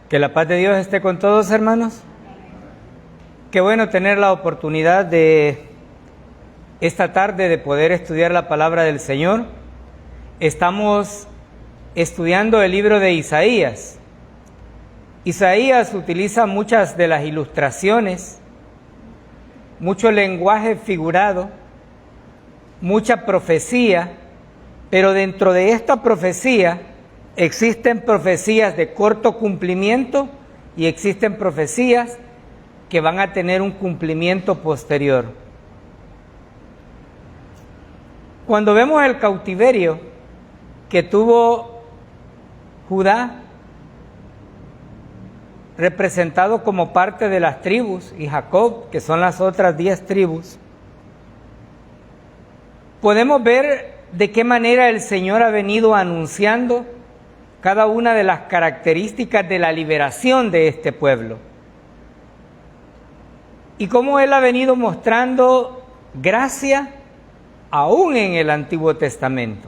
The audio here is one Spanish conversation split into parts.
Que la paz de Dios esté con todos, hermanos. Qué bueno tener la oportunidad de esta tarde de poder estudiar la palabra del Señor. Estamos estudiando el libro de Isaías. Isaías utiliza muchas de las ilustraciones, mucho lenguaje figurado, mucha profecía, pero dentro de esta profecía existen profecías de corto cumplimiento y existen profecías que van a tener un cumplimiento posterior. Cuando vemos el cautiverio que tuvo Judá, representado como parte de las tribus, y Jacob, que son las otras 10 tribus, podemos ver de qué manera el Señor ha venido anunciando cada una de las características de la liberación de este pueblo. Y cómo Él ha venido mostrando gracia aún en el Antiguo Testamento.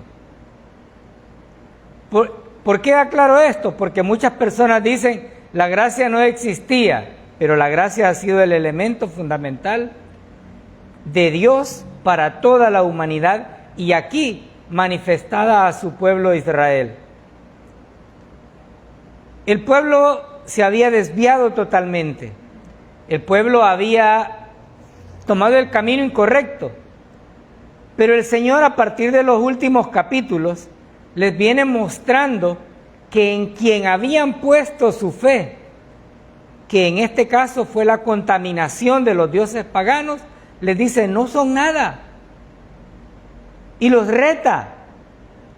¿Por qué aclaro esto? Porque muchas personas dicen, la gracia no existía, pero la gracia ha sido el elemento fundamental de Dios para toda la humanidad y aquí manifestada a su pueblo Israel. El pueblo se había desviado totalmente. El pueblo había tomado el camino incorrecto. Pero el Señor, a partir de los últimos capítulos, les viene mostrando que en quien habían puesto su fe, que en este caso fue la contaminación de los dioses paganos, les dice, no son nada. Y los reta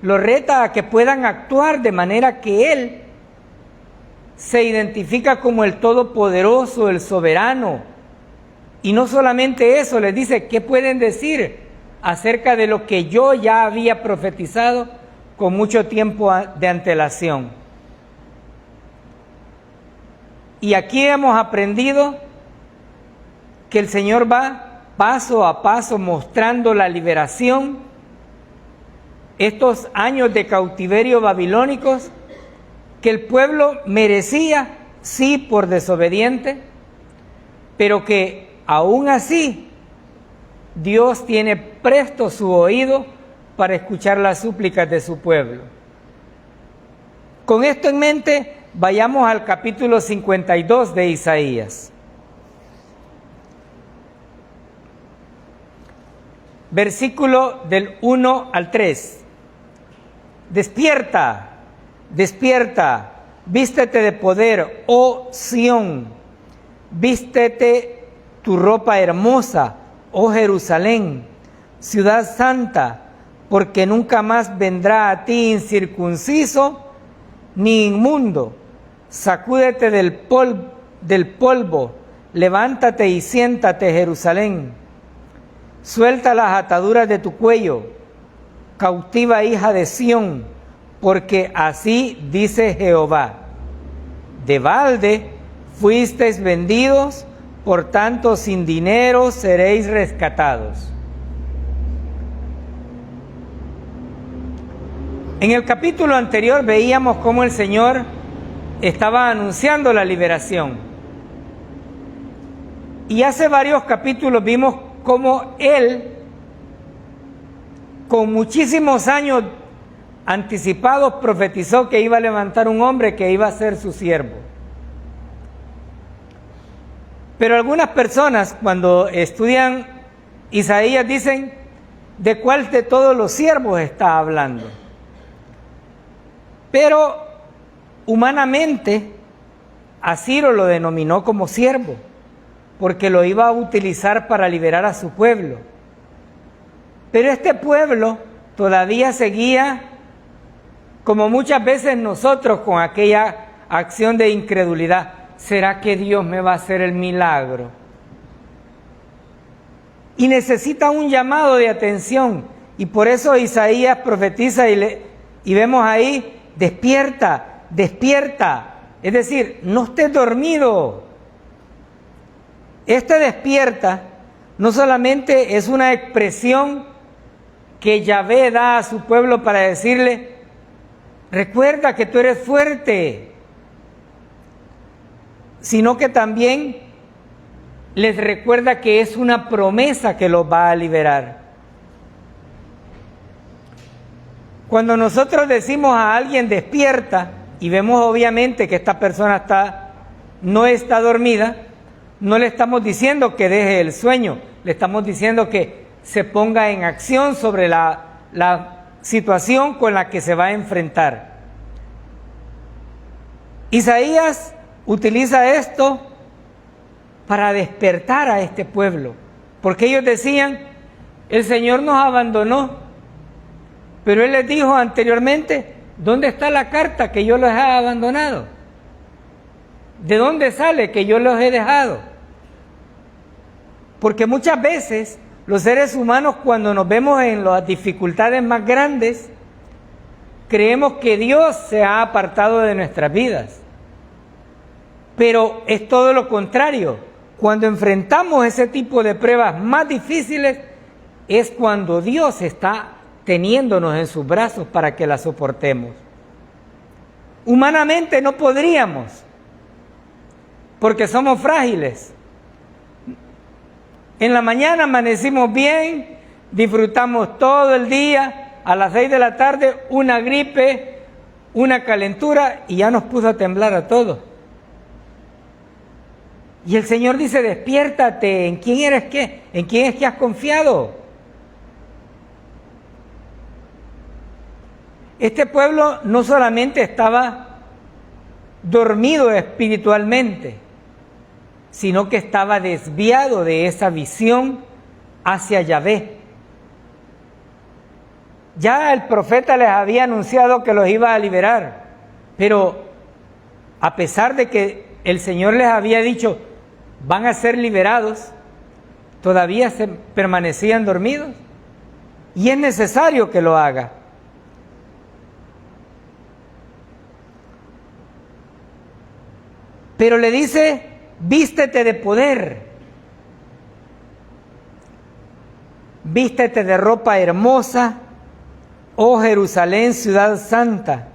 a que puedan actuar de manera que Él se identifica como el Todopoderoso, el Soberano. Y no solamente eso, les dice, ¿qué pueden decir acerca de lo que yo ya había profetizado con mucho tiempo de antelación? Y aquí hemos aprendido que el Señor va paso a paso mostrando la liberación, estos años de cautiverio babilónicos, que el pueblo merecía, sí, por desobediente, pero que aún así Dios tiene presto su oído para escuchar las súplicas de su pueblo. Con esto en mente, vayamos al capítulo 52 de Isaías. Versículo del 1 al 3. Despierta, despierta, vístete de poder, oh Sión, vístete tu ropa hermosa, oh Jerusalén, ciudad santa, porque nunca más vendrá a ti incircunciso ni inmundo. Sacúdete del polvo, levántate y siéntate, Jerusalén. Suelta las ataduras de tu cuello, cautiva hija de Sión, porque así dice Jehová, de balde fuisteis vendidos, por tanto sin dinero seréis rescatados. En el capítulo anterior veíamos cómo el Señor estaba anunciando la liberación. Y hace varios capítulos vimos cómo Él, con muchísimos años anticipados, profetizó que iba a levantar un hombre que iba a ser su siervo. Pero algunas personas, cuando estudian Isaías, dicen, ¿de cuál de todos los siervos está hablando? Pero humanamente, a Ciro lo denominó como siervo, porque lo iba a utilizar para liberar a su pueblo. Pero este pueblo todavía seguía, como muchas veces nosotros, con aquella acción de incredulidad. ¿Será que Dios me va a hacer el milagro? Y necesita un llamado de atención. Y por eso Isaías profetiza y vemos ahí, despierta, despierta. Es decir, no estés dormido. Este despierta no solamente es una expresión que Yahvé da a su pueblo para decirle, recuerda que tú eres fuerte, sino que también les recuerda que es una promesa que los va a liberar. Cuando nosotros decimos a alguien despierta y vemos obviamente que esta persona no está dormida, no le estamos diciendo que deje el sueño, le estamos diciendo que se ponga en acción sobre la situación con la que se va a enfrentar. Isaías utiliza esto para despertar a este pueblo, porque ellos decían, el Señor nos abandonó, pero Él les dijo anteriormente, ¿dónde está la carta que yo los he abandonado? ¿De dónde sale que yo los he dejado? Porque muchas veces los seres humanos, cuando nos vemos en las dificultades más grandes, creemos que Dios se ha apartado de nuestras vidas. Pero es todo lo contrario. Cuando enfrentamos ese tipo de pruebas más difíciles, es cuando Dios está teniéndonos en sus brazos para que las soportemos. Humanamente no podríamos, porque somos frágiles. En la mañana amanecimos bien, disfrutamos todo el día, a las 6 de la tarde una gripe, una calentura y ya nos puso a temblar a todos. Y el Señor dice, despiértate, ¿en quién eres qué? ¿En quién es que has confiado? Este pueblo no solamente estaba dormido espiritualmente, sino que estaba desviado de esa visión hacia Yahvé. Ya el profeta les había anunciado que los iba a liberar, pero a pesar de que el Señor les había dicho, van a ser liberados, todavía permanecían dormidos. Y es necesario que lo haga. Pero le dice, vístete de poder, vístete de ropa hermosa, oh Jerusalén, ciudad santa.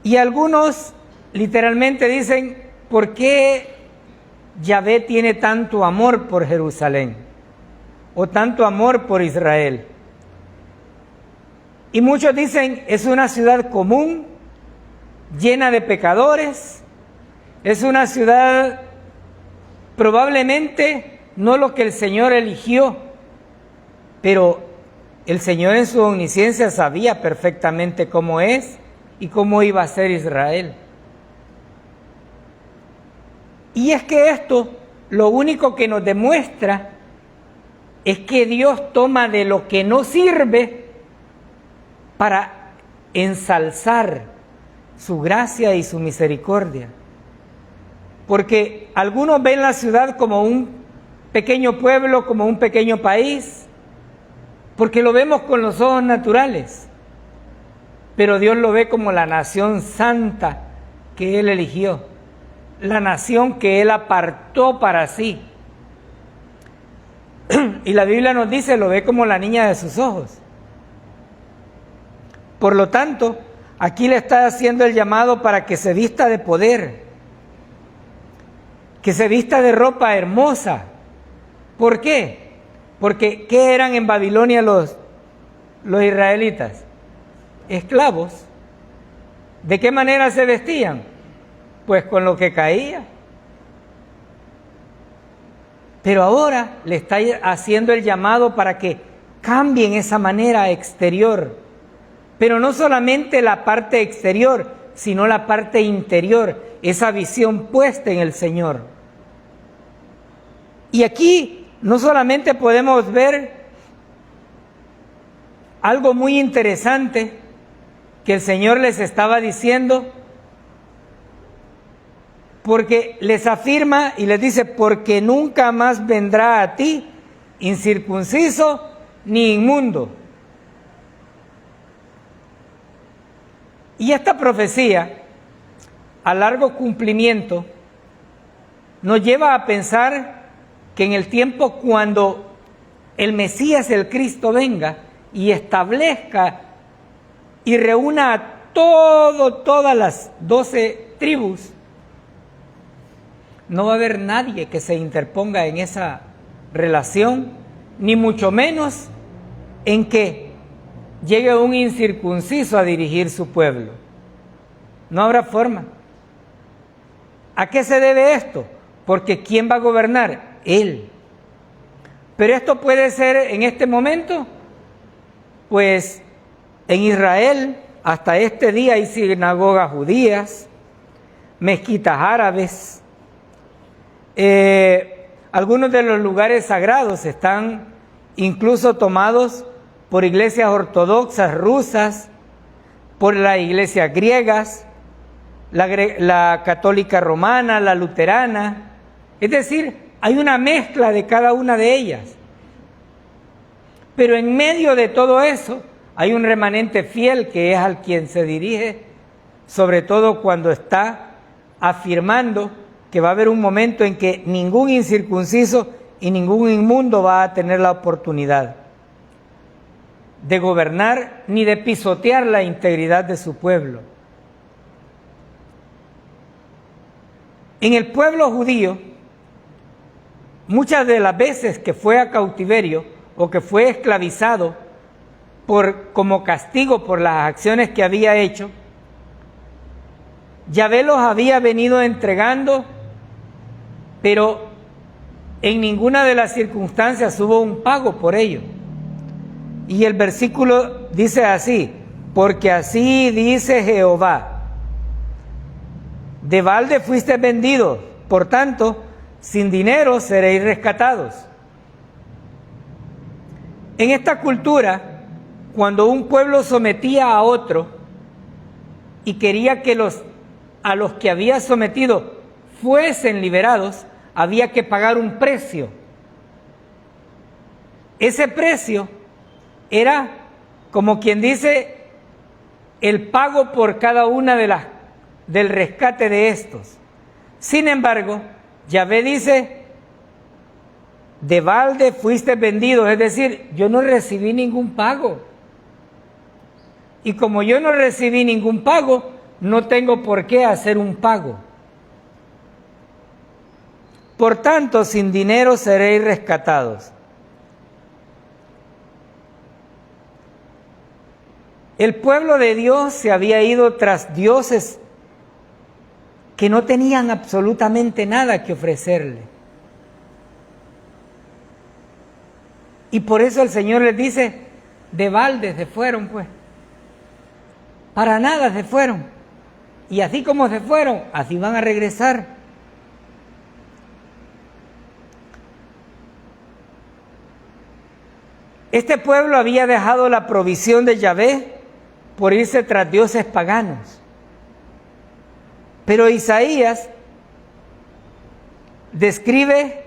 Y algunos literalmente dicen, ¿por qué Yahvé tiene tanto amor por Jerusalén? O tanto amor por Israel. Y muchos dicen, es una ciudad común, llena de pecadores, es una ciudad probablemente no lo que el Señor eligió, pero el Señor en su omnisciencia sabía perfectamente cómo es y cómo iba a ser Israel. Y es que esto lo único que nos demuestra es que Dios toma de lo que no sirve para ensalzar su gracia y su misericordia. Porque algunos ven la ciudad como un pequeño pueblo, como un pequeño país, porque lo vemos con los ojos naturales. Pero Dios lo ve como la nación santa que Él eligió, la nación que Él apartó para sí. Y la Biblia nos dice, lo ve como la niña de sus ojos. Por lo tanto, aquí le está haciendo el llamado para que se vista de poder, que se vista de ropa hermosa. ¿Por qué? Porque ¿qué eran en Babilonia los israelitas? Esclavos. ¿De qué manera se vestían? Pues con lo que caía. Pero ahora le está haciendo el llamado para que cambien esa manera exterior. Pero no solamente la parte exterior, sino la parte interior, esa visión puesta en el Señor. Y aquí no solamente podemos ver algo muy interesante que el Señor les estaba diciendo, porque les afirma y les dice, porque nunca más vendrá a ti incircunciso ni inmundo. Y esta profecía, a largo cumplimiento, nos lleva a pensar que en el tiempo cuando el Mesías, el Cristo, venga y establezca y reúna a todas las 12 tribus no va a haber nadie que se interponga en esa relación, ni mucho menos en que llegue un incircunciso a dirigir su pueblo. No habrá forma. ¿A qué se debe esto? Porque ¿quién va a gobernar? Él. Pero esto puede ser en este momento, pues en Israel hasta este día hay sinagogas judías, mezquitas árabes, algunos de los lugares sagrados están incluso tomados por iglesias ortodoxas rusas, por las iglesias griegas, la católica romana, la luterana. Es decir, hay una mezcla de cada una de ellas. Pero en medio de todo eso hay un remanente fiel que es al quien se dirige, sobre todo cuando está afirmando que va a haber un momento en que ningún incircunciso y ningún inmundo va a tener la oportunidad de gobernar ni de pisotear la integridad de su pueblo. En el pueblo judío, muchas de las veces que fue a cautiverio o que fue esclavizado como castigo por las acciones que había hecho, Yahvé los había venido entregando, pero en ninguna de las circunstancias hubo un pago por ello. Y el versículo dice así: porque así dice Jehová, de balde fuiste vendidos, por tanto, sin dinero seréis rescatados. En esta cultura, cuando un pueblo sometía a otro y quería que a los que había sometido fuesen liberados, había que pagar un precio. Ese precio era, como quien dice, el pago por cada una del rescate de estos. Sin embargo, Yahvé dice, de balde fuiste vendido, es decir, yo no recibí ningún pago. Y como yo no recibí ningún pago, no tengo por qué hacer un pago. Por tanto, sin dinero seréis rescatados. El pueblo de Dios se había ido tras dioses que no tenían absolutamente nada que ofrecerle. Y por eso el Señor les dice, de balde se fueron, pues. Para nada se fueron. Y así como se fueron, así van a regresar. Este pueblo había dejado la provisión de Yahvé por irse tras dioses paganos. Pero Isaías describe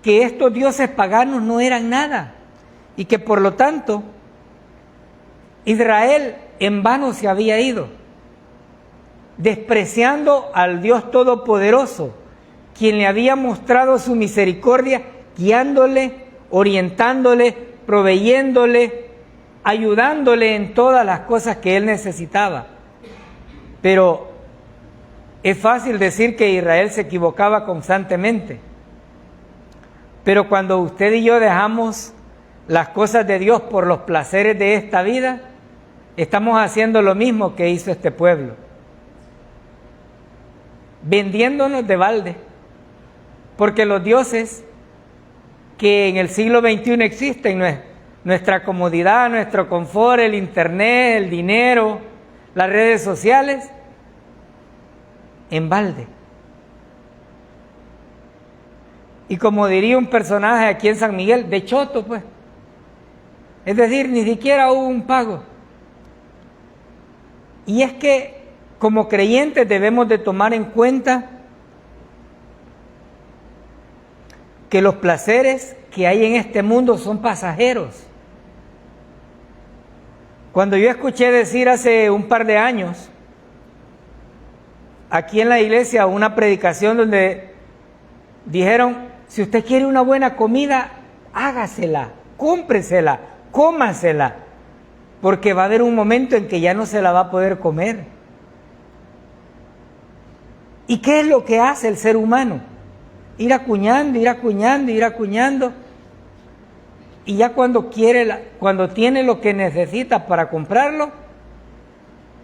que estos dioses paganos no eran nada y que por lo tanto Israel en vano se había ido, despreciando al Dios Todopoderoso, quien le había mostrado su misericordia, guiándole, orientándole, proveyéndole, ayudándole en todas las cosas que él necesitaba. Pero es fácil decir que Israel se equivocaba constantemente. Pero cuando usted y yo dejamos las cosas de Dios por los placeres de esta vida, estamos haciendo lo mismo que hizo este pueblo, vendiéndonos de balde, porque los dioses que en el siglo XXI existen, nuestra comodidad, nuestro confort, el internet, el dinero, las redes sociales, en balde. Y como diría un personaje aquí en San Miguel, de choto, pues. Es decir, ni siquiera hubo un pago. Y es que como creyentes debemos de tomar en cuenta que los placeres que hay en este mundo son pasajeros. Cuando yo escuché decir hace un par de años, aquí en la iglesia, una predicación donde dijeron, si usted quiere una buena comida, hágasela, cómpresela, cómasela, porque va a haber un momento en que ya no se la va a poder comer. ¿Y qué es lo que hace el ser humano? ir acuñando, ir acuñando, ir acuñando. Y ya cuando tiene lo que necesita para comprarlo,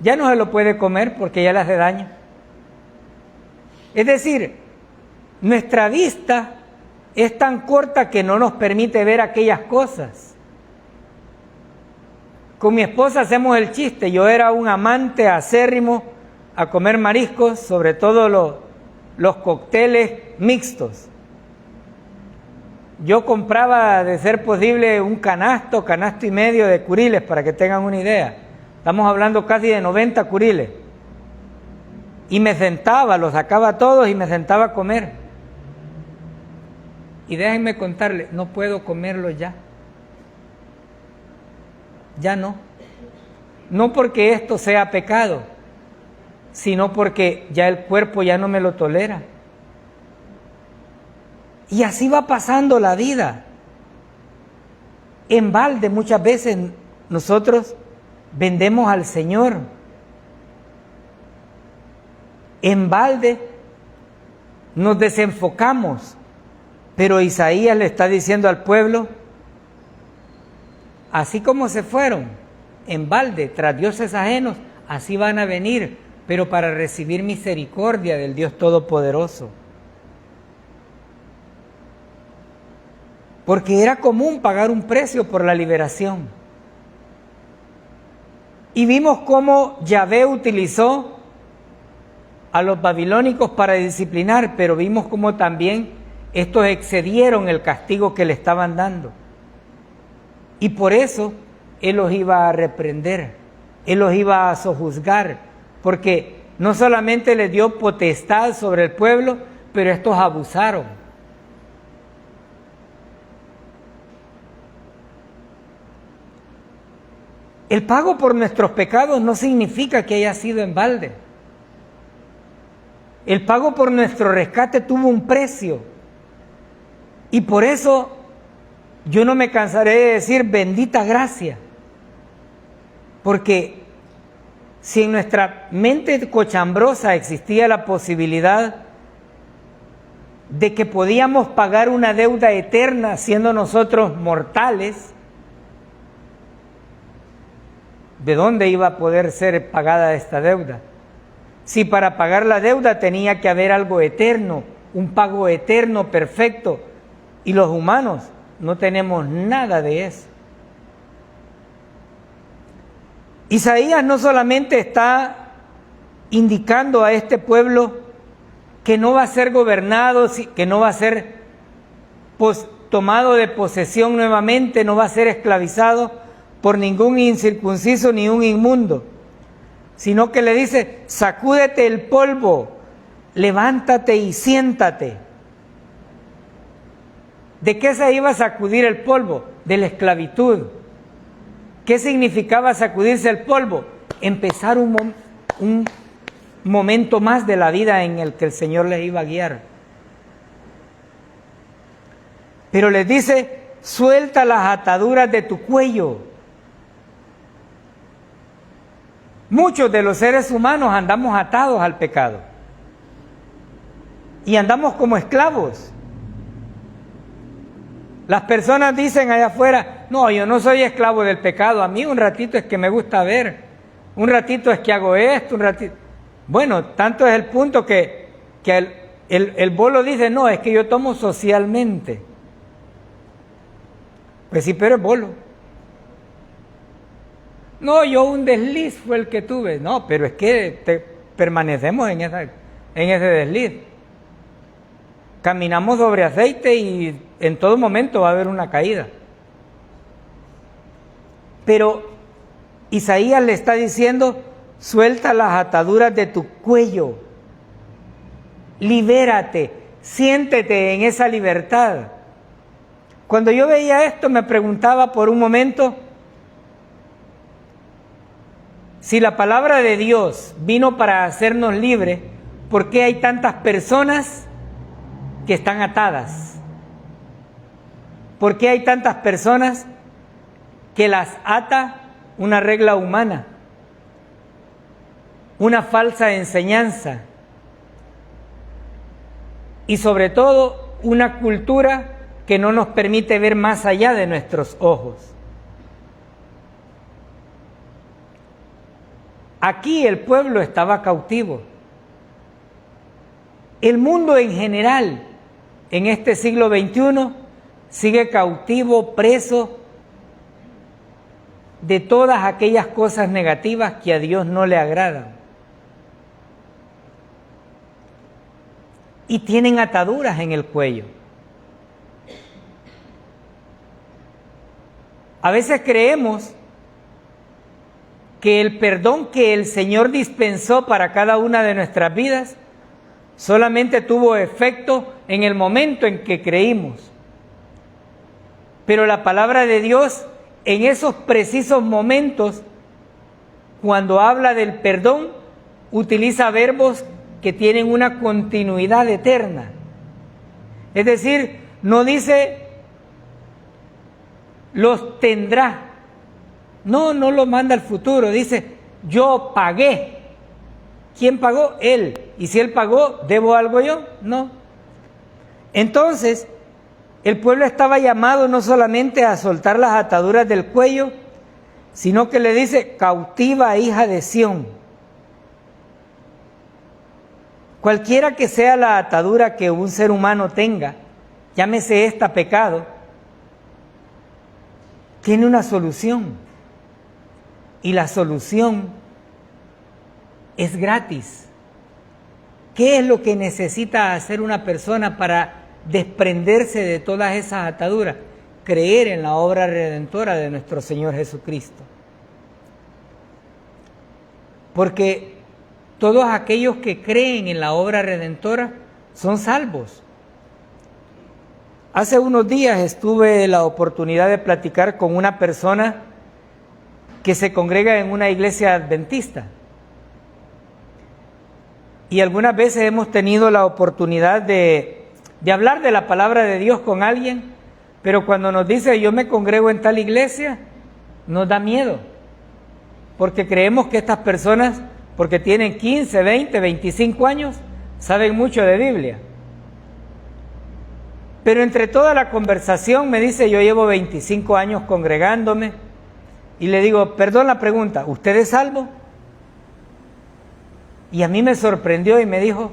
ya no se lo puede comer porque ya le hace daño. Es decir, nuestra vista es tan corta que no nos permite ver aquellas cosas. Con mi esposa hacemos el chiste, yo era un amante acérrimo a comer mariscos, sobre todo los cócteles mixtos. Yo compraba, de ser posible, un canasto y medio de curiles, para que tengan una idea. Estamos hablando casi de 90 curiles. Y me sentaba, los sacaba todos y me sentaba a comer. Y déjenme contarles, no puedo comerlo ya. Ya no. No porque esto sea pecado, sino porque ya el cuerpo ya no me lo tolera. Y así va pasando la vida. En balde muchas veces nosotros vendemos al Señor. En balde nos desenfocamos. Pero Isaías le está diciendo al pueblo, así como se fueron en balde tras dioses ajenos, así van a venir, pero para recibir misericordia del Dios Todopoderoso. Porque era común pagar un precio por la liberación. Y vimos cómo Yahvé utilizó a los babilónicos para disciplinar, pero vimos cómo también estos excedieron el castigo que le estaban dando. Y por eso Él los iba a reprender, Él los iba a sojuzgar, porque no solamente les dio potestad sobre el pueblo, pero estos abusaron. El pago por nuestros pecados no significa que haya sido en balde. El pago por nuestro rescate tuvo un precio. Y por eso yo no me cansaré de decir bendita gracia. Porque si en nuestra mente cochambrosa existía la posibilidad de que podíamos pagar una deuda eterna siendo nosotros mortales, ¿de dónde iba a poder ser pagada esta deuda? Si para pagar la deuda tenía que haber algo eterno, un pago eterno perfecto, y los humanos no tenemos nada de eso. Isaías no solamente está indicando a este pueblo que no va a ser gobernado, que no va a ser tomado de posesión nuevamente, no va a ser esclavizado por ningún incircunciso ni un inmundo, sino que le dice, sacúdete el polvo, levántate y siéntate. ¿De qué se iba a sacudir el polvo? De la esclavitud. ¿Qué significaba sacudirse el polvo? Empezar un momento más de la vida en el que el Señor les iba a guiar. Pero les dice, suelta las ataduras de tu cuello. Muchos de los seres humanos andamos atados al pecado y andamos como esclavos. Las personas dicen allá afuera, no, yo no soy esclavo del pecado, a mí un ratito es que me gusta ver, un ratito es que hago esto, un ratito. Bueno, tanto es el punto que el bolo dice, no, es que yo tomo socialmente. Pues sí, pero es bolo. No, yo un desliz fue el que tuve. No, pero es que permanecemos en ese desliz. Caminamos sobre aceite y en todo momento va a haber una caída. Pero Isaías le está diciendo, suelta las ataduras de tu cuello, libérate, siéntete en esa libertad. Cuando yo veía esto me preguntaba por un momento, si la palabra de Dios vino para hacernos libres, ¿por qué hay tantas personas que están atadas? ¿Por qué hay tantas personas que las ata una regla humana, una falsa enseñanza, y sobre todo una cultura que no nos permite ver más allá de nuestros ojos. Aquí el pueblo estaba cautivo. El mundo en general, en este siglo XXI, sigue cautivo, preso de todas aquellas cosas negativas que a Dios no le agradan. Y tienen ataduras en el cuello. A veces creemos que el perdón que el Señor dispensó para cada una de nuestras vidas solamente tuvo efecto en el momento en que creímos. Pero la palabra de Dios, en esos precisos momentos, cuando habla del perdón, utiliza verbos que tienen una continuidad eterna. Es decir, no dice los tendrá. No lo manda al futuro. Dice, yo pagué. ¿Quién pagó? Él. Y si Él pagó, ¿debo algo yo? No. Entonces, el pueblo estaba llamado no solamente a soltar las ataduras del cuello, sino que le dice, cautiva hija de Sión. Cualquiera que sea la atadura que un ser humano tenga, llámese esta pecado, tiene una solución. Y la solución es gratis. ¿Qué es lo que necesita hacer una persona para desprenderse de todas esas ataduras? Creer en la obra redentora de nuestro Señor Jesucristo. Porque todos aquellos que creen en la obra redentora son salvos. Hace unos días tuve la oportunidad de platicar con una persona que se congrega en una iglesia adventista. Y algunas veces hemos tenido la oportunidad de hablar de la palabra de Dios con alguien, pero cuando nos dice yo me congrego en tal iglesia, nos da miedo, porque creemos que estas personas, porque tienen 15, 20, 25 años, saben mucho de Biblia. Pero entre toda la conversación me dice, yo llevo 25 años congregándome, y le digo, perdón la pregunta, ¿usted es salvo? Y a mí me sorprendió y me dijo,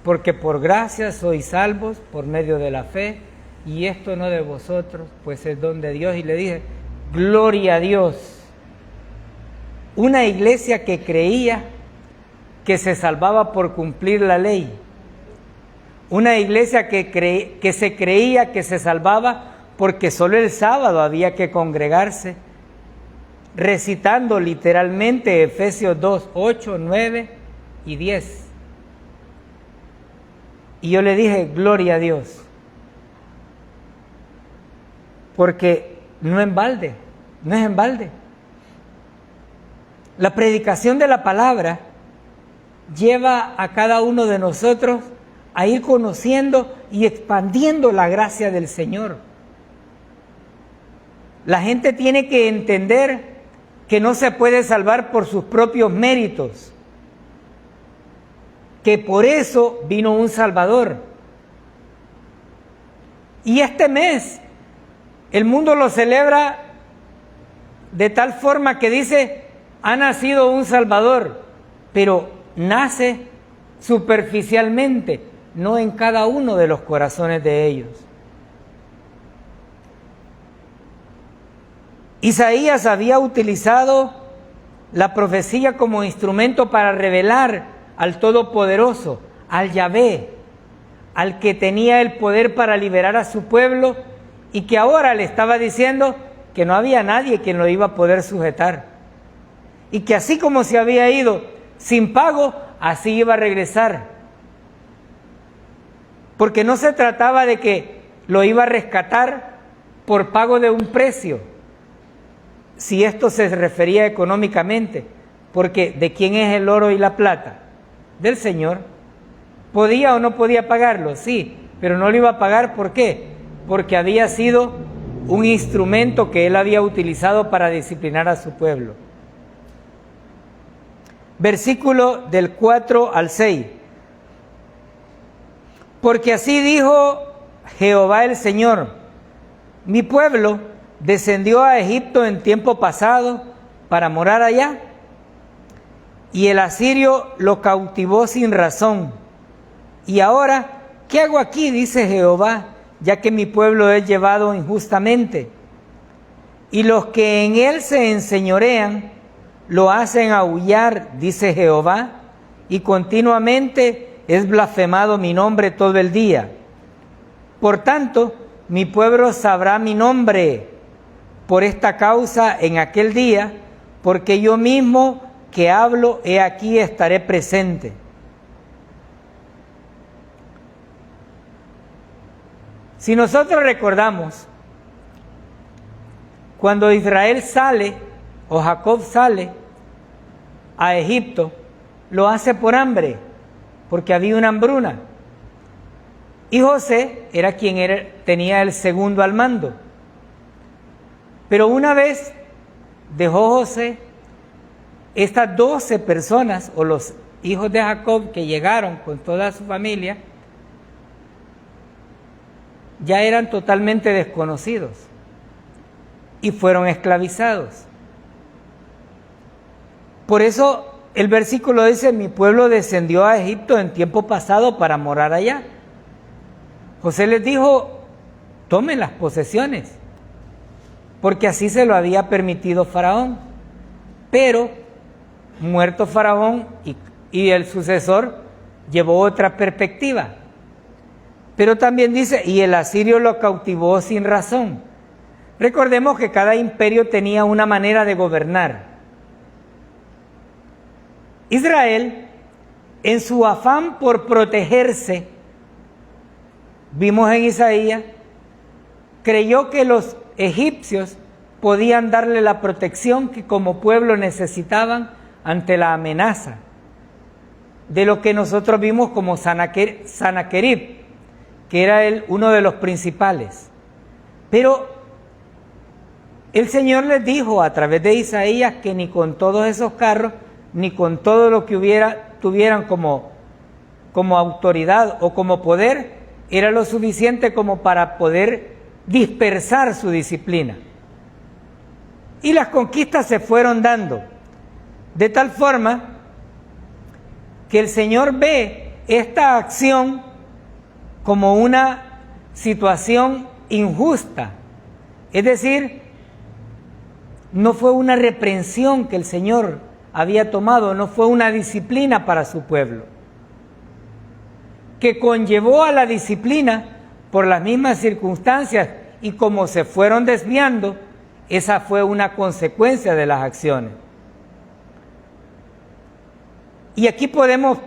porque por gracia sois salvos por medio de la fe, y esto no de vosotros, pues es don de Dios. Y le dije, gloria a Dios. Una iglesia que creía que se salvaba por cumplir la ley. Una iglesia que se creía que se salvaba porque solo el sábado había que congregarse, recitando literalmente Efesios 2, 8, 9 y 10. Y yo le dije, gloria a Dios, porque no es en balde. La predicación de la palabra lleva a cada uno de nosotros a ir conociendo y expandiendo la gracia del Señor. La gente tiene que entender que no se puede salvar por sus propios méritos, que por eso vino un Salvador. Y este mes el mundo lo celebra de tal forma que dice, ha nacido un Salvador, pero nace superficialmente, no en cada uno de los corazones de ellos. Isaías había utilizado la profecía como instrumento para revelar al Todopoderoso, al Yahvé, al que tenía el poder para liberar a su pueblo y que ahora le estaba diciendo que no había nadie quien lo iba a poder sujetar. Y que así como se había ido sin pago, así iba a regresar. Porque no se trataba de que lo iba a rescatar por pago de un precio, si esto se refería económicamente, porque ¿de quién es el oro y la plata? Del Señor. ¿Podía o no podía pagarlo? Sí, pero no lo iba a pagar, ¿por qué? Porque había sido un instrumento que Él había utilizado para disciplinar a su pueblo. Versículo del 4 al 6. Porque así dijo Jehová el Señor: mi pueblo descendió a Egipto en tiempo pasado para morar allá, y el asirio lo cautivó sin razón. Y ahora, ¿qué hago aquí?, dice Jehová, ya que mi pueblo es llevado injustamente, y los que en él se enseñorean lo hacen aullar, dice Jehová, y continuamente es blasfemado mi nombre todo el día. Por tanto, mi pueblo sabrá mi nombre por esta causa en aquel día, porque yo mismo que hablo, he aquí estaré presente. Si nosotros recordamos, cuando Israel sale, o Jacob sale a Egipto, lo hace por hambre, porque había una hambruna. Y José era quien tenía el segundo al mando. Pero una vez dejó José estas 12 personas, o los hijos de Jacob que llegaron con toda su familia, ya eran totalmente desconocidos y fueron esclavizados. Por eso el versículo dice: mi pueblo descendió a Egipto en tiempo pasado para morar allá. José les dijo: tomen las posesiones, porque así se lo había permitido Faraón. Pero muerto Faraón y el sucesor llevó otra perspectiva. Pero también dice: y el asirio lo cautivó sin razón. Recordemos que cada imperio tenía una manera de gobernar. Israel, en su afán por protegerse, vimos en Isaías, creyó que los egipcios podían darle la protección que como pueblo necesitaban ante la amenaza de lo que nosotros vimos como Sanaquerib, que era uno de los principales. Pero el Señor les dijo a través de Isaías que ni con todos esos carros, ni con todo lo que tuvieran como autoridad o como poder, era lo suficiente como para poder dispersar su disciplina. Y las conquistas se fueron dando, de tal forma que el Señor ve esta acción como una situación injusta. Es decir, no fue una reprensión que el Señor había tomado, no fue una disciplina para su pueblo, que conllevó a la disciplina por las mismas circunstancias, y como se fueron desviando, esa fue una consecuencia de las acciones. Y aquí podemos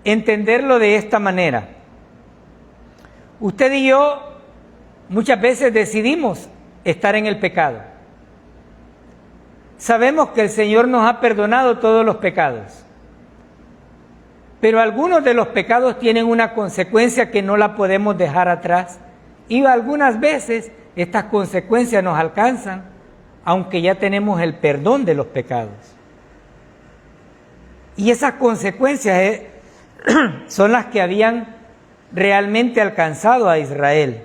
entenderlo de esta manera. Usted y yo muchas veces decidimos estar en el pecado. Sabemos que el Señor nos ha perdonado todos los pecados, pero algunos de los pecados tienen una consecuencia que no la podemos dejar atrás, y algunas veces estas consecuencias nos alcanzan aunque ya tenemos el perdón de los pecados. Y esas consecuencias son las que habían realmente alcanzado a Israel.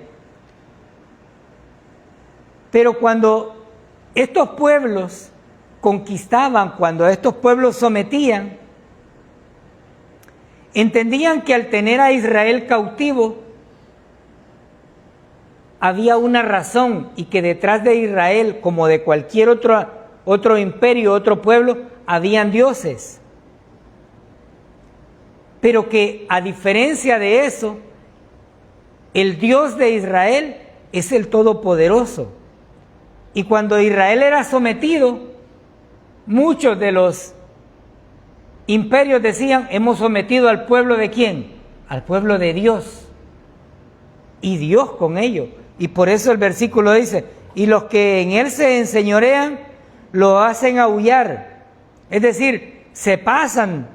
Pero cuando estos pueblos conquistaban, cuando estos pueblos sometían, entendían que al tener a Israel cautivo había una razón, y que detrás de Israel, como de cualquier otro imperio, otro pueblo, habían dioses. Pero que a diferencia de eso, el Dios de Israel es el Todopoderoso. Y cuando Israel era sometido, muchos de los imperios decían: hemos sometido al pueblo ¿de quién? Al pueblo de Dios. Y Dios con ello. Y por eso el versículo dice: y los que en él se enseñorean lo hacen aullar. Es decir, se pasan.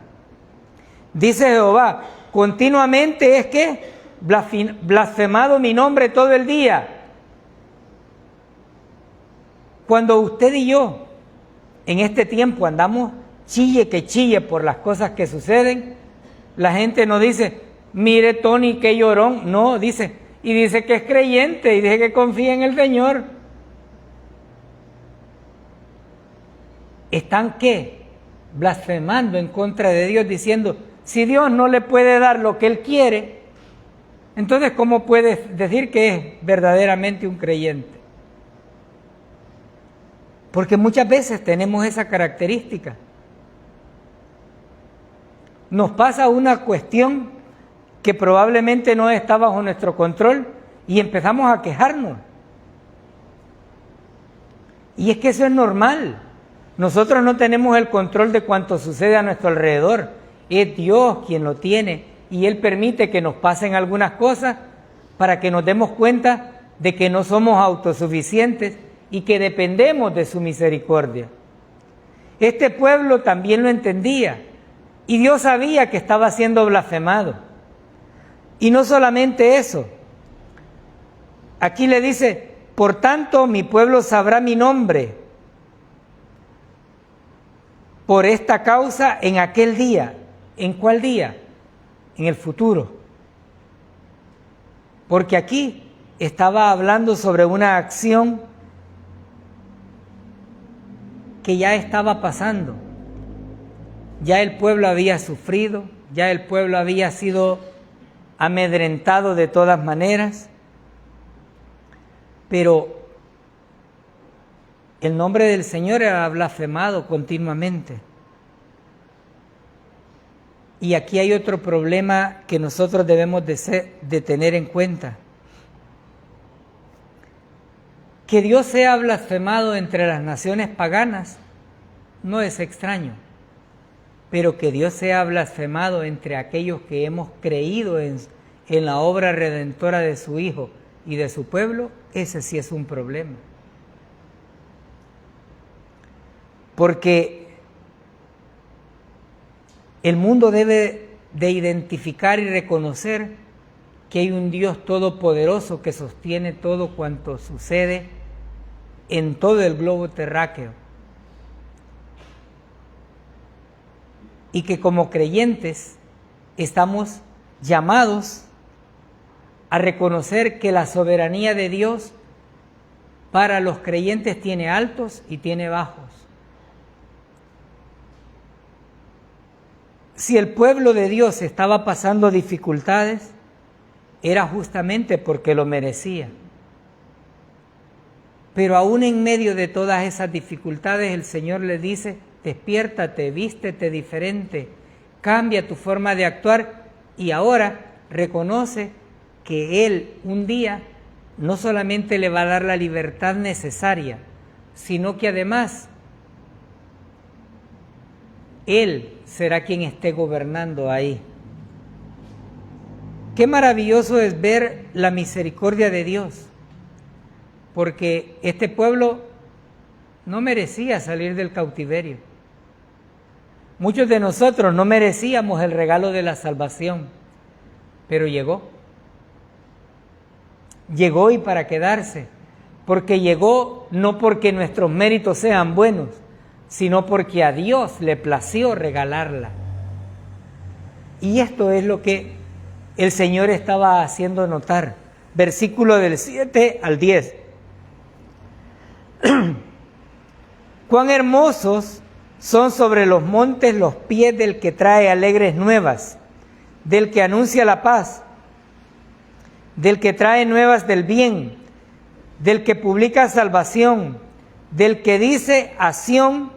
Dice Jehová: continuamente es que blasfemado mi nombre todo el día. Cuando usted y yo en este tiempo andamos chille que chille por las cosas que suceden, la gente nos dice: mire Tony, qué llorón. No, dice, y dice que es creyente, y dice que confía en el Señor. ¿Están qué? Blasfemando en contra de Dios, diciendo, si Dios no le puede dar lo que Él quiere, entonces ¿cómo puedes decir que es verdaderamente un creyente? Porque muchas veces tenemos esa característica. Nos pasa una cuestión que probablemente no está bajo nuestro control y empezamos a quejarnos. Y es que eso es normal. Nosotros no tenemos el control de cuanto sucede a nuestro alrededor. Es Dios quien lo tiene y Él permite que nos pasen algunas cosas para que nos demos cuenta de que no somos autosuficientes y que dependemos de su misericordia. Este pueblo también lo entendía y Dios sabía que estaba siendo blasfemado. Y no solamente eso, aquí le dice, por tanto mi pueblo sabrá mi nombre por esta causa en aquel día. ¿En cuál día? En el futuro. Porque aquí estaba hablando sobre una acción que ya estaba pasando. Ya el pueblo había sufrido, ya el pueblo había sido amedrentado de todas maneras, pero el nombre del Señor era blasfemado continuamente. Y aquí hay otro problema que nosotros debemos de tener en cuenta. Que Dios sea blasfemado entre las naciones paganas no es extraño, pero que Dios sea blasfemado entre aquellos que hemos creído en la obra redentora de su Hijo y de su pueblo, ese sí es un problema. Porque el mundo debe de identificar y reconocer que hay un Dios todopoderoso que sostiene todo cuanto sucede en todo el globo terráqueo. Y que como creyentes estamos llamados a reconocer que la soberanía de Dios para los creyentes tiene altos y tiene bajos. Si el pueblo de Dios estaba pasando dificultades, era justamente porque lo merecía. Pero aún en medio de todas esas dificultades, el Señor le dice, despiértate, vístete diferente, cambia tu forma de actuar y ahora reconoce que Él un día no solamente le va a dar la libertad necesaria, sino que además Él será quien esté gobernando ahí. Qué maravilloso es ver la misericordia de Dios, porque este pueblo no merecía salir del cautiverio. Muchos de nosotros no merecíamos el regalo de la salvación, pero llegó. Llegó y para quedarse, porque llegó no porque nuestros méritos sean buenos, sino porque a Dios le plació regalarla. Y esto es lo que el Señor estaba haciendo notar. Versículo del 7 al 10. Cuán hermosos son sobre los montes los pies del que trae alegres nuevas, del que anuncia la paz, del que trae nuevas del bien, del que publica salvación, del que dice a Sión,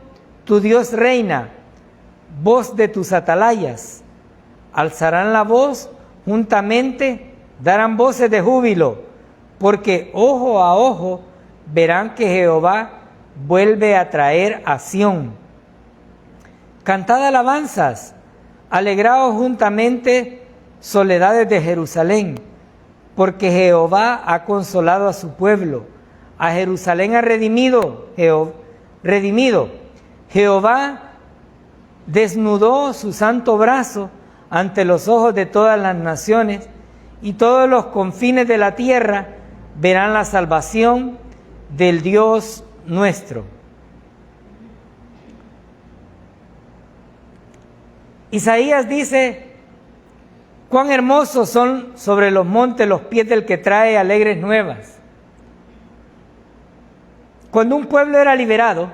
tu Dios reina, voz de tus atalayas. Alzarán la voz juntamente, darán voces de júbilo, porque ojo a ojo verán que Jehová vuelve a traer a Sión. Cantad alabanzas, alegraos juntamente, soledades de Jerusalén, porque Jehová ha consolado a su pueblo, a Jerusalén ha redimido. Jehová desnudó su santo brazo ante los ojos de todas las naciones, y todos los confines de la tierra verán la salvación del Dios nuestro. Isaías dice Cuán hermosos son sobre los montes los pies del que trae alegres nuevas. Cuando un pueblo era liberado,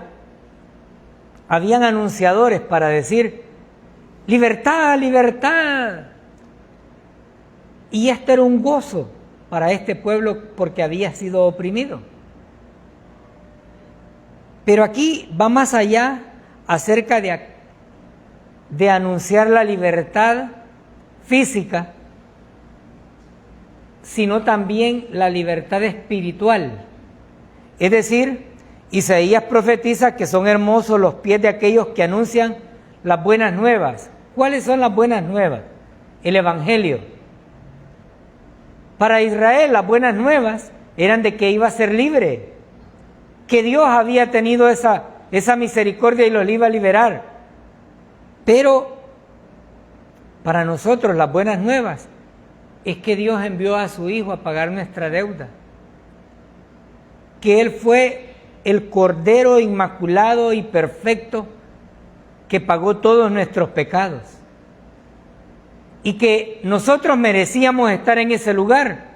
habían anunciadores para decir, libertad, libertad. Y esto era un gozo para este pueblo porque había sido oprimido. Pero aquí va más allá acerca de anunciar la libertad física, sino también la libertad espiritual. Es decir, Isaías profetiza que son hermosos los pies de aquellos que anuncian las buenas nuevas. ¿Cuáles son las buenas nuevas? El Evangelio. Para Israel las buenas nuevas eran de que iba a ser libre, que Dios había tenido esa misericordia y los iba a liberar. Pero para nosotros las buenas nuevas es que Dios envió a su Hijo a pagar nuestra deuda, que Él fue el Cordero inmaculado y perfecto que pagó todos nuestros pecados y que nosotros merecíamos estar en ese lugar,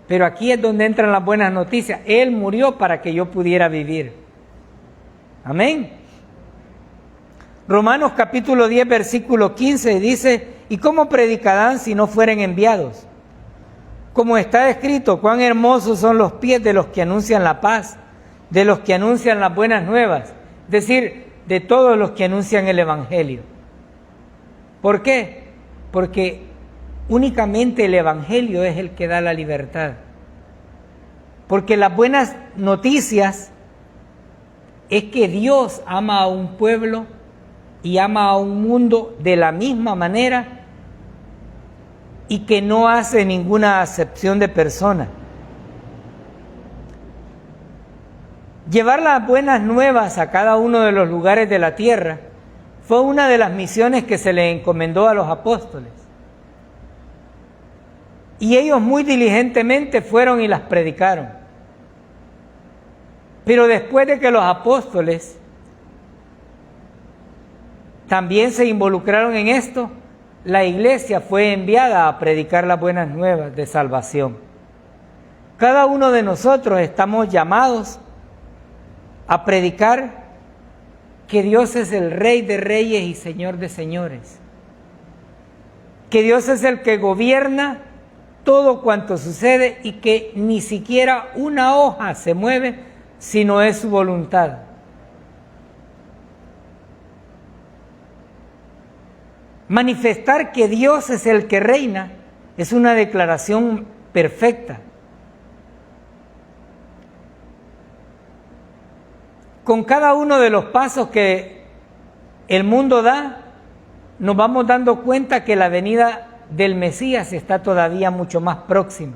pero aquí es donde entran las buenas noticias. Él murió para que yo pudiera vivir. Amén. Romanos capítulo 10 versículo 15 dice, ¿y cómo predicarán si no fueren enviados? Como está escrito, cuán hermosos son los pies de los que anuncian la paz, de los que anuncian las buenas nuevas, es decir, de todos los que anuncian el Evangelio. ¿Por qué? Porque únicamente el Evangelio es el que da la libertad. Porque las buenas noticias es que Dios ama a un pueblo y ama a un mundo de la misma manera y que no hace ninguna acepción de persona. Llevar las buenas nuevas a cada uno de los lugares de la tierra fue una de las misiones que se le encomendó a los apóstoles. Y ellos muy diligentemente fueron y las predicaron. Pero después de que los apóstoles también se involucraron en esto, la iglesia fue enviada a predicar las buenas nuevas de salvación. Cada uno de nosotros estamos llamados a predicar que Dios es el Rey de Reyes y Señor de Señores, que Dios es el que gobierna todo cuanto sucede y que ni siquiera una hoja se mueve si no es su voluntad. Manifestar que Dios es el que reina es una declaración perfecta. Con cada uno de los pasos que el mundo da, nos vamos dando cuenta que la venida del Mesías está todavía mucho más próxima.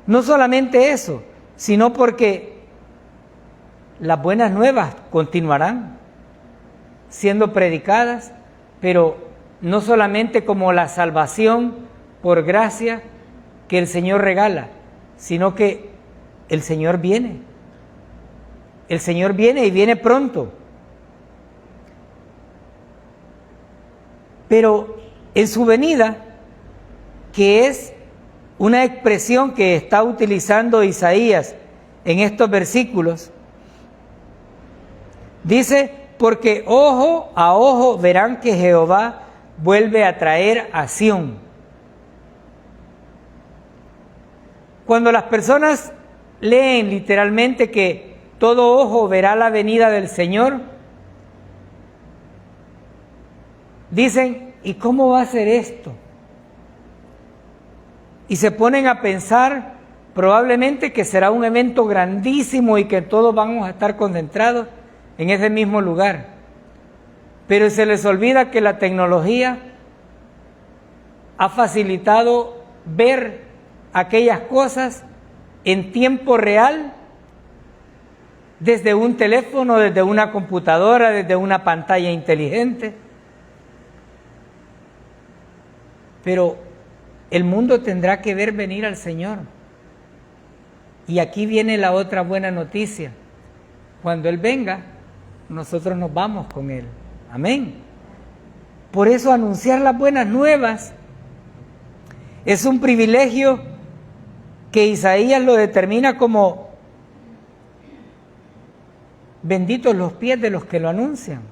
No solamente eso, sino porque las buenas nuevas continuarán siendo predicadas, pero no solamente como la salvación por gracia que el Señor regala, sino que el Señor viene. El Señor viene y viene pronto. Pero en su venida, que es una expresión que está utilizando Isaías en estos versículos, dice, porque ojo a ojo verán que Jehová vuelve a traer a Sión. Cuando las personas leen literalmente que todo ojo verá la venida del Señor, dicen, ¿y cómo va a ser esto? Y se ponen a pensar probablemente que será un evento grandísimo y que todos vamos a estar concentrados en ese mismo lugar. Pero se les olvida que la tecnología ha facilitado ver aquellas cosas en tiempo real, desde un teléfono, desde una computadora, desde una pantalla inteligente. Pero el mundo tendrá que ver venir al Señor. Y aquí viene la otra buena noticia. Cuando Él venga, nosotros nos vamos con Él. Amén. Por eso anunciar las buenas nuevas es un privilegio que Isaías lo determina como benditos los pies de los que lo anuncian.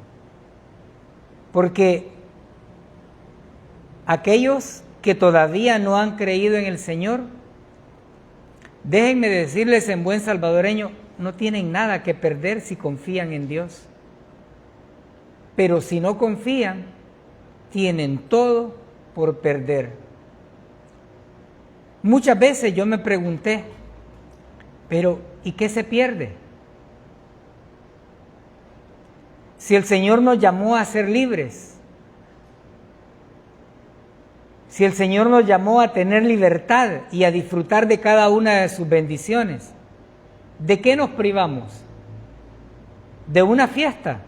Porque aquellos que todavía no han creído en el Señor, déjenme decirles en buen salvadoreño, no tienen nada que perder si confían en Dios. Pero si no confían, tienen todo por perder. Muchas veces yo me pregunté, pero ¿y qué se pierde? Si el Señor nos llamó a ser libres, si el Señor nos llamó a tener libertad y a disfrutar de cada una de sus bendiciones, ¿de qué nos privamos? ¿De una fiesta?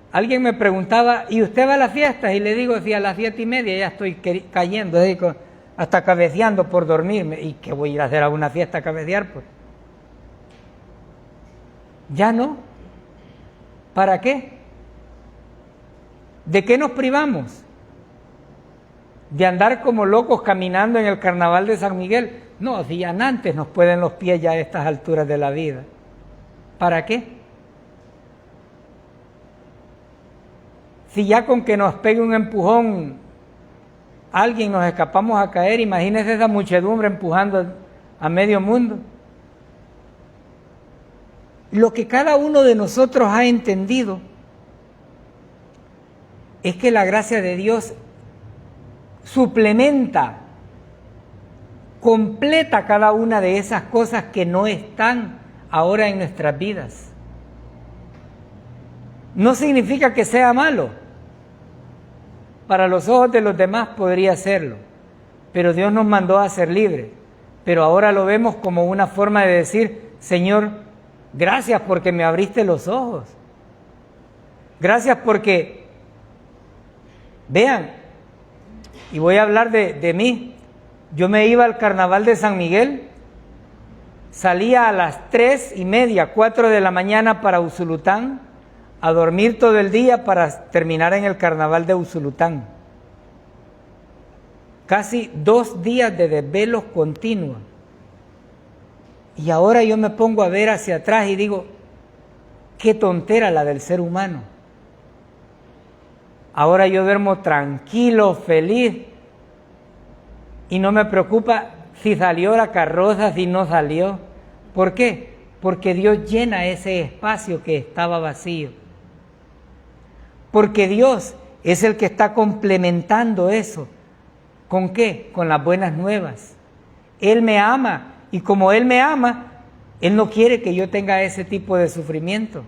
Alguien me preguntaba, ¿y usted va a la fiesta? Y le digo, sí, a las 7:30 ya estoy cayendo, hasta cabeceando por dormirme. ¿Y qué voy a ir a hacer a una fiesta a cabecear? Pues ya no. ¿Para qué? ¿De qué nos privamos? ¿De andar como locos caminando en el carnaval de San Miguel? No, si ya antes nos pueden los pies ya a estas alturas de la vida. ¿Para qué? Si ya con que nos pegue un empujón alguien nos escapamos a caer, imagínese esa muchedumbre empujando a medio mundo. Lo que cada uno de nosotros ha entendido es que la gracia de Dios suplementa, completa cada una de esas cosas que no están ahora en nuestras vidas. No significa que sea malo. Para los ojos de los demás podría serlo, pero Dios nos mandó a ser libres. Pero ahora lo vemos como una forma de decir, Señor, gracias porque me abriste los ojos. Gracias porque, vean, y voy a hablar de mí. Yo me iba al carnaval de San Miguel, salía a las 3:30, 4 de la mañana para Usulután, a dormir todo el día para terminar en el carnaval de Usulután. Casi 2 días de desvelos continuos. Y ahora yo me pongo a ver hacia atrás y digo, qué tontera la del ser humano. Ahora yo duermo tranquilo, feliz, y no me preocupa si salió la carroza, si no salió. ¿Por qué? Porque Dios llena ese espacio que estaba vacío. Porque Dios es el que está complementando eso. ¿Con qué? Con las buenas nuevas. Él me ama, y como Él me ama, Él no quiere que yo tenga ese tipo de sufrimiento.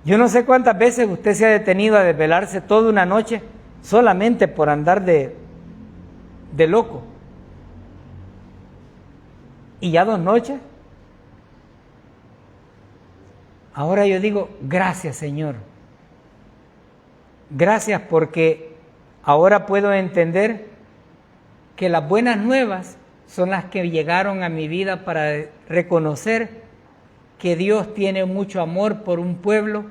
Yo no sé cuántas veces usted se ha detenido a desvelarse toda una noche solamente por andar de loco. ¿Y ya 2 noches? Ahora yo digo, gracias Señor. Gracias porque ahora puedo entender que las buenas nuevas son las que llegaron a mi vida para reconocer que Dios tiene mucho amor por un pueblo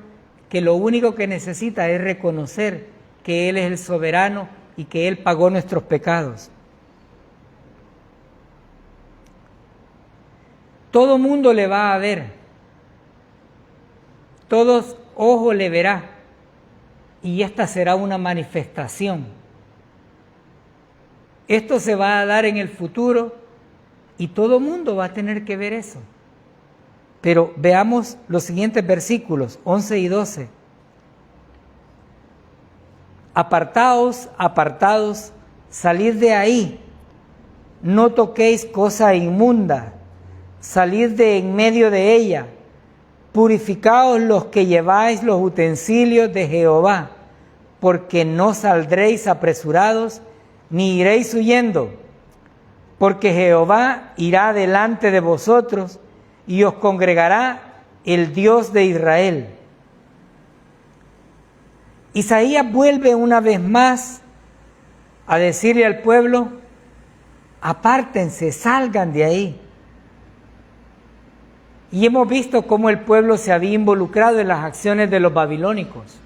que lo único que necesita es reconocer que Él es el soberano y que Él pagó nuestros pecados. Todo mundo le va a ver, todos ojo le verá, y esta será una manifestación. Esto se va a dar en el futuro y todo mundo va a tener que ver eso. Pero veamos los siguientes versículos, 11 y 12. Apartaos, apartaos, salid de ahí, no toquéis cosa inmunda, salid de en medio de ella, purificaos los que lleváis los utensilios de Jehová, porque no saldréis apresurados, ni iréis huyendo, porque Jehová irá delante de vosotros, y os congregará el Dios de Israel. Isaías vuelve una vez más a decirle al pueblo, apártense, salgan de ahí. Y hemos visto cómo el pueblo se había involucrado en las acciones de los babilónicos.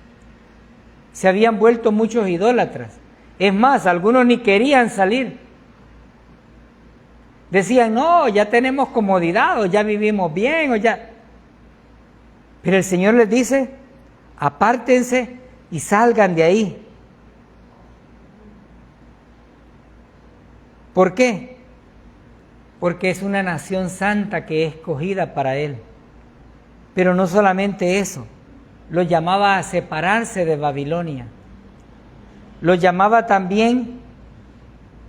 Se habían vuelto muchos idólatras. Es más, algunos ni querían salir. Decían, no, ya tenemos comodidad, o ya vivimos bien, o ya... Pero el Señor les dice, apártense y salgan de ahí. ¿Por qué? Porque es una nación santa que es escogida para Él. Pero no solamente eso, lo llamaba a separarse de Babilonia. Lo llamaba también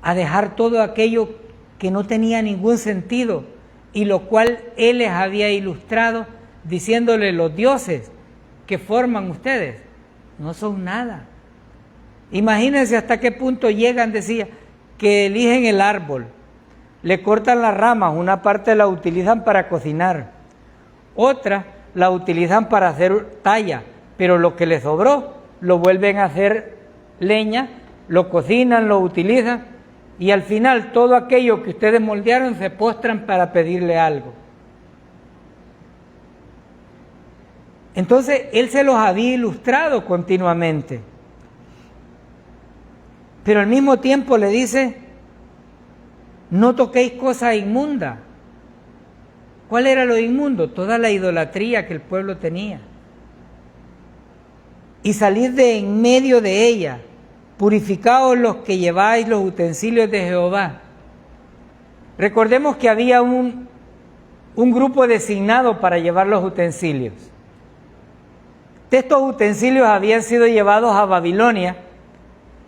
a dejar todo aquello que no tenía ningún sentido y lo cual Él les había ilustrado diciéndole: los dioses que forman ustedes no son nada. Imagínense hasta qué punto llegan, decía, que eligen el árbol, le cortan las ramas, una parte la utilizan para cocinar, otra la utilizan para hacer talla, pero lo que les sobró lo vuelven a hacer leña, lo cocinan, lo utilizan, y al final todo aquello que ustedes moldearon se postran para pedirle algo. Entonces Él se los había ilustrado continuamente, pero al mismo tiempo le dice: no toquéis cosa inmunda. ¿Cuál era lo inmundo? Toda la idolatría que el pueblo tenía. Y salid de en medio de ella, purificaos los que lleváis los utensilios de Jehová. Recordemos que había un grupo designado para llevar los utensilios. Estos utensilios habían sido llevados a Babilonia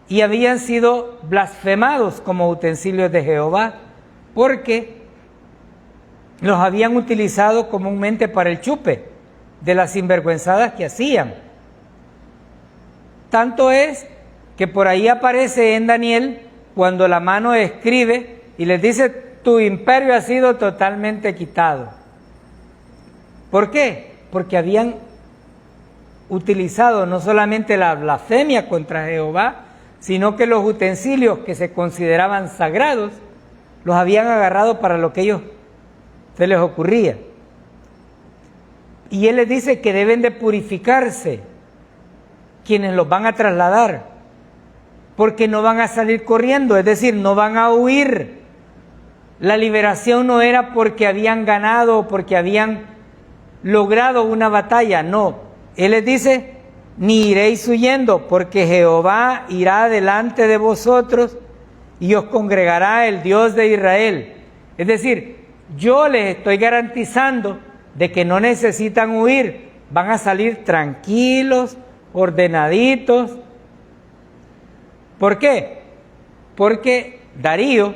y habían sido blasfemados como utensilios de Jehová, porque los habían utilizado comúnmente para el chupe de las sinvergüenzadas que hacían. Tanto es que por ahí aparece en Daniel cuando la mano escribe y les dice: tu imperio ha sido totalmente quitado. ¿Por qué? Porque habían utilizado no solamente la blasfemia contra Jehová, sino que los utensilios que se consideraban sagrados los habían agarrado para lo que ellos se les ocurría. Y Él les dice que deben de purificarse quienes los van a trasladar, porque no van a salir corriendo, es decir, no van a huir. La liberación no era porque habían ganado o porque habían logrado una batalla, no. Él les dice: ni iréis huyendo, porque Jehová irá delante de vosotros y os congregará el Dios de Israel. Es decir, yo les estoy garantizando de que no necesitan huir, van a salir tranquilos, ordenaditos. ¿Por qué? Porque Darío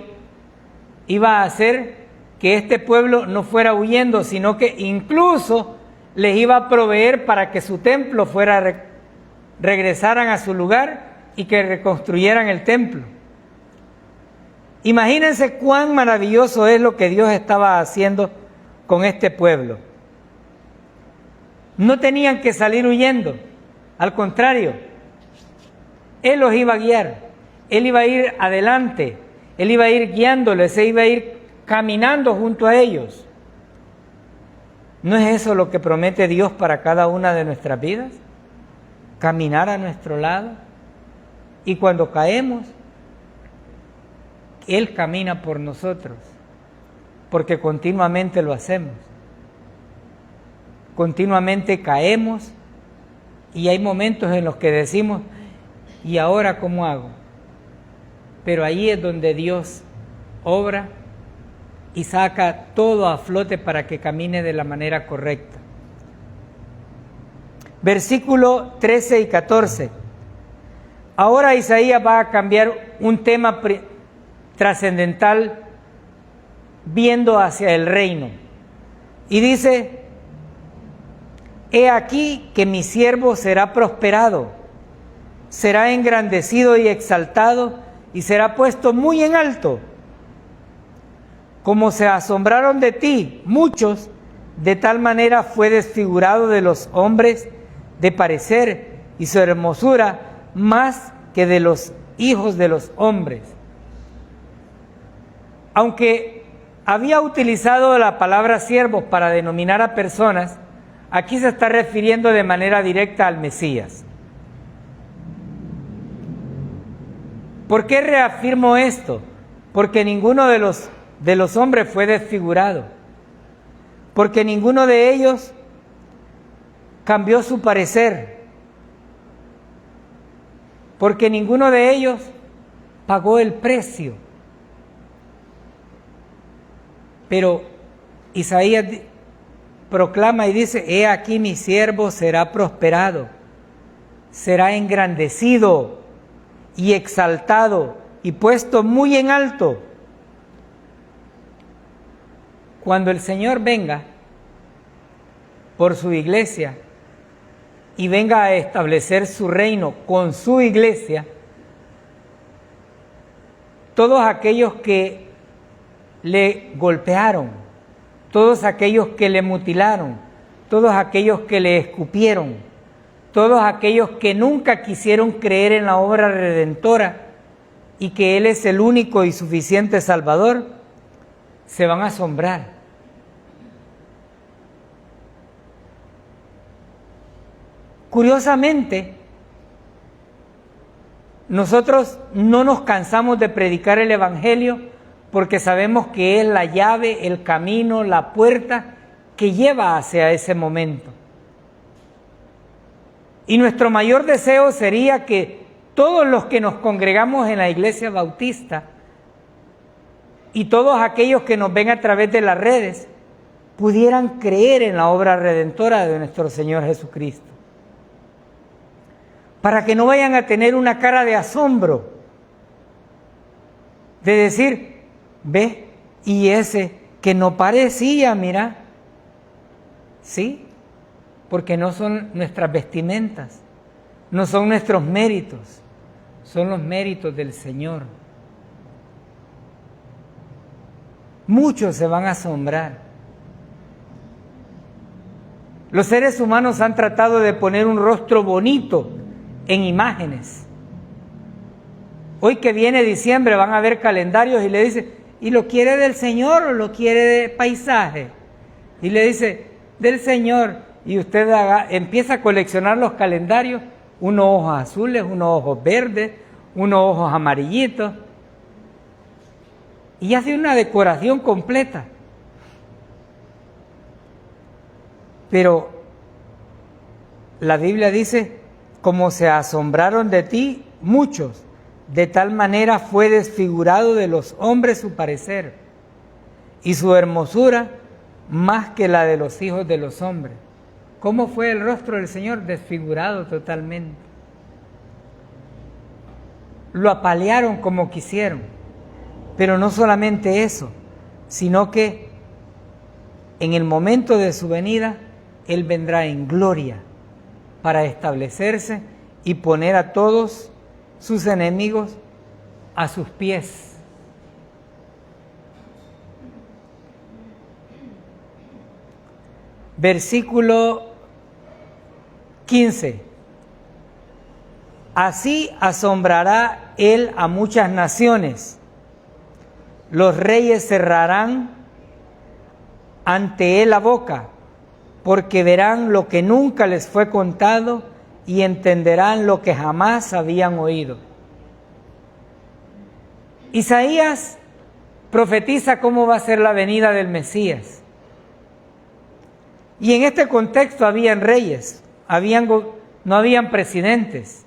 iba a hacer que este pueblo no fuera huyendo, sino que incluso les iba a proveer para que su templo regresaran a su lugar y que reconstruyeran el templo. Imagínense cuán maravilloso es lo que Dios estaba haciendo con este pueblo. No tenían que salir huyendo, al contrario, Él los iba a guiar, Él iba a ir adelante, Él iba a ir guiándoles, Él iba a ir caminando junto a ellos. ¿No es eso lo que promete Dios para cada una de nuestras vidas? Caminar a nuestro lado. Y cuando caemos, Él camina por nosotros, porque continuamente lo hacemos. Continuamente caemos y hay momentos en los que decimos: ¿y ahora cómo hago? Pero ahí es donde Dios obra y saca todo a flote para que camine de la manera correcta. Versículo 13 y 14. Ahora Isaías va a cambiar un tema trascendental viendo hacia el reino. Y dice: he aquí que mi siervo será prosperado, será engrandecido y exaltado, y será puesto muy en alto. Como se asombraron de ti muchos, de tal manera fue desfigurado de los hombres de parecer, y su hermosura más que de los hijos de los hombres. Aunque había utilizado la palabra siervos para denominar a personas, aquí se está refiriendo de manera directa al Mesías. ¿Por qué reafirmo esto? Porque ninguno de los hombres fue desfigurado, porque ninguno de ellos cambió su parecer, porque ninguno de ellos pagó el precio. Pero Isaías proclama y dice: he aquí mi siervo será prosperado, será engrandecido y exaltado y puesto muy en alto. Cuando el Señor venga por su iglesia y venga a establecer su reino con su iglesia, todos aquellos que le golpearon, todos aquellos que le mutilaron, todos aquellos que le escupieron, todos aquellos que nunca quisieron creer en la obra redentora y que Él es el único y suficiente Salvador, se van a asombrar. Curiosamente, nosotros no nos cansamos de predicar el Evangelio porque sabemos que es la llave, el camino, la puerta que lleva hacia ese momento. Y nuestro mayor deseo sería que todos los que nos congregamos en la Iglesia Bautista y todos aquellos que nos ven a través de las redes pudieran creer en la obra redentora de nuestro Señor Jesucristo, para que no vayan a tener una cara de asombro, de decir: ve, y ese que no parecía, mira, sí, porque no son nuestras vestimentas, no son nuestros méritos, son los méritos del Señor. Muchos se van a asombrar. Los seres humanos han tratado de poner un rostro bonito en imágenes. Hoy que viene diciembre van a ver calendarios y le dice: ¿y lo quiere del Señor o lo quiere de paisaje? Y le dice: del Señor. Y usted empieza a coleccionar los calendarios, unos ojos azules, unos ojos verdes, unos ojos amarillitos, y hace una decoración completa. Pero la Biblia dice: como se asombraron de ti muchos, de tal manera fue desfigurado de los hombres su parecer, y su hermosura más que la de los hijos de los hombres. ¿Cómo fue el rostro del Señor? Desfigurado totalmente. Lo apalearon como quisieron. Pero no solamente eso, sino que en el momento de su venida, Él vendrá en gloria para establecerse y poner a todos sus enemigos a sus pies. Versículo 15. Así asombrará Él a muchas naciones. Los reyes cerrarán ante Él la boca, porque verán lo que nunca les fue contado y entenderán lo que jamás habían oído. Isaías profetiza cómo va a ser la venida del Mesías. Y en este contexto habían reyes, no habían presidentes.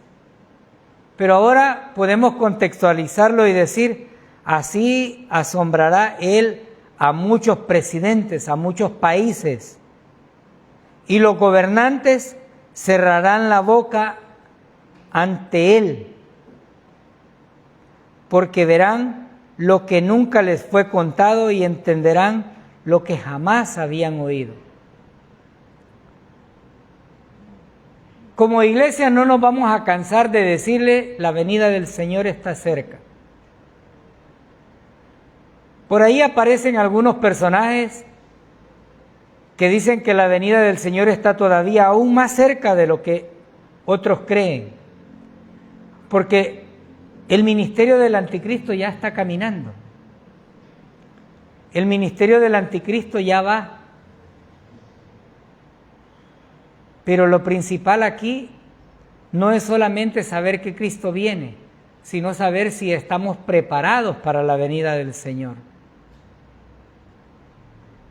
Pero ahora podemos contextualizarlo y decir: así asombrará Él a muchos presidentes, a muchos países. Y los gobernantes cerrarán la boca ante Él, porque verán lo que nunca les fue contado y entenderán lo que jamás habían oído. Como iglesia no nos vamos a cansar de decirle: la venida del Señor está cerca. Por ahí aparecen algunos personajes que dicen que la venida del Señor está todavía aún más cerca de lo que otros creen, porque el ministerio del anticristo ya está caminando. El ministerio del anticristo ya va. Pero lo principal aquí no es solamente saber que Cristo viene, sino saber si estamos preparados para la venida del Señor.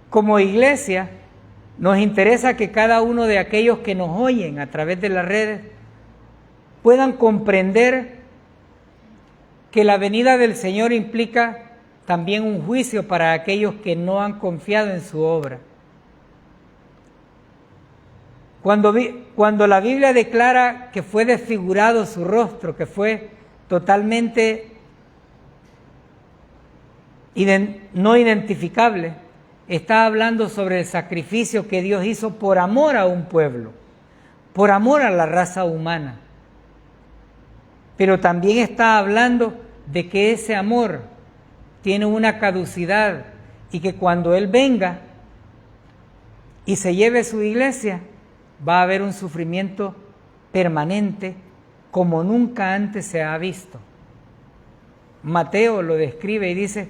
Como iglesia, nos interesa que cada uno de aquellos que nos oyen a través de las redes puedan comprender que la venida del Señor implica también un juicio para aquellos que no han confiado en su obra. Cuando la Biblia declara que fue desfigurado su rostro, que fue totalmente no identificable, está hablando sobre el sacrificio que Dios hizo por amor a un pueblo, por amor a la raza humana. Pero también está hablando de que ese amor tiene una caducidad y que cuando Él venga y se lleve su iglesia, va a haber un sufrimiento permanente como nunca antes se ha visto. Mateo lo describe y dice,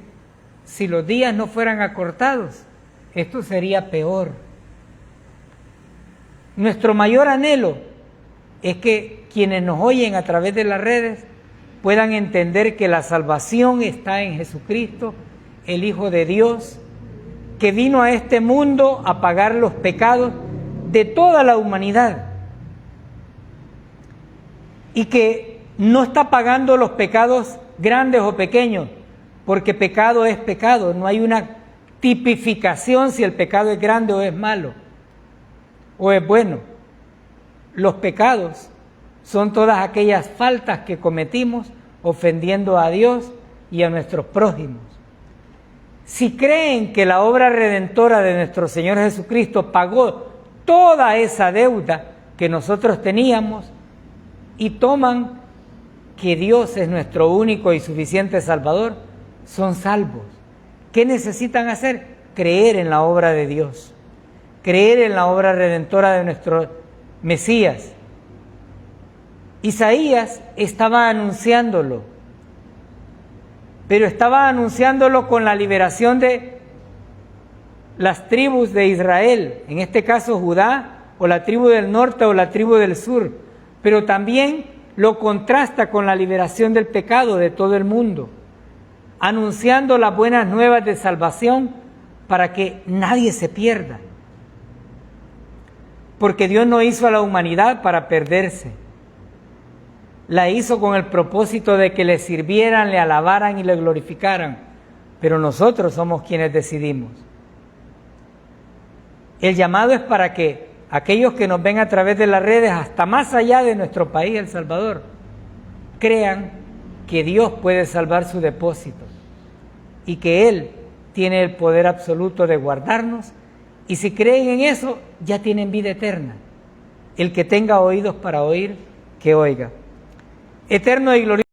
si los días no fueran acortados, esto sería peor. Nuestro mayor anhelo es que quienes nos oyen a través de las redes puedan entender que la salvación está en Jesucristo, el Hijo de Dios, que vino a este mundo a pagar los pecados de toda la humanidad y que no está pagando los pecados grandes o pequeños, porque pecado es pecado, no hay una tipificación si el pecado es grande o es malo o es bueno. Los pecados son todas aquellas faltas que cometimos ofendiendo a Dios y a nuestros prójimos. Si creen que la obra redentora de nuestro Señor Jesucristo pagó toda esa deuda que nosotros teníamos y toman que Dios es nuestro único y suficiente Salvador, son salvos. ¿Qué necesitan hacer? Creer en la obra de Dios, creer en la obra redentora de nuestro Mesías. Isaías estaba anunciándolo, pero estaba anunciándolo con la liberación de las tribus de Israel, en este caso Judá, o la tribu del norte o la tribu del sur, pero también lo contrasta con la liberación del pecado de todo el mundo, anunciando las buenas nuevas de salvación para que nadie se pierda. Porque Dios no hizo a la humanidad para perderse, la hizo con el propósito de que le sirvieran, le alabaran y le glorificaran, pero nosotros somos quienes decidimos. El llamado es para que aquellos que nos ven a través de las redes, hasta más allá de nuestro país, El Salvador, crean que Dios puede salvar su depósito y que Él tiene el poder absoluto de guardarnos, y si creen en eso, ya tienen vida eterna. El que tenga oídos para oír, que oiga. Eterno y glorioso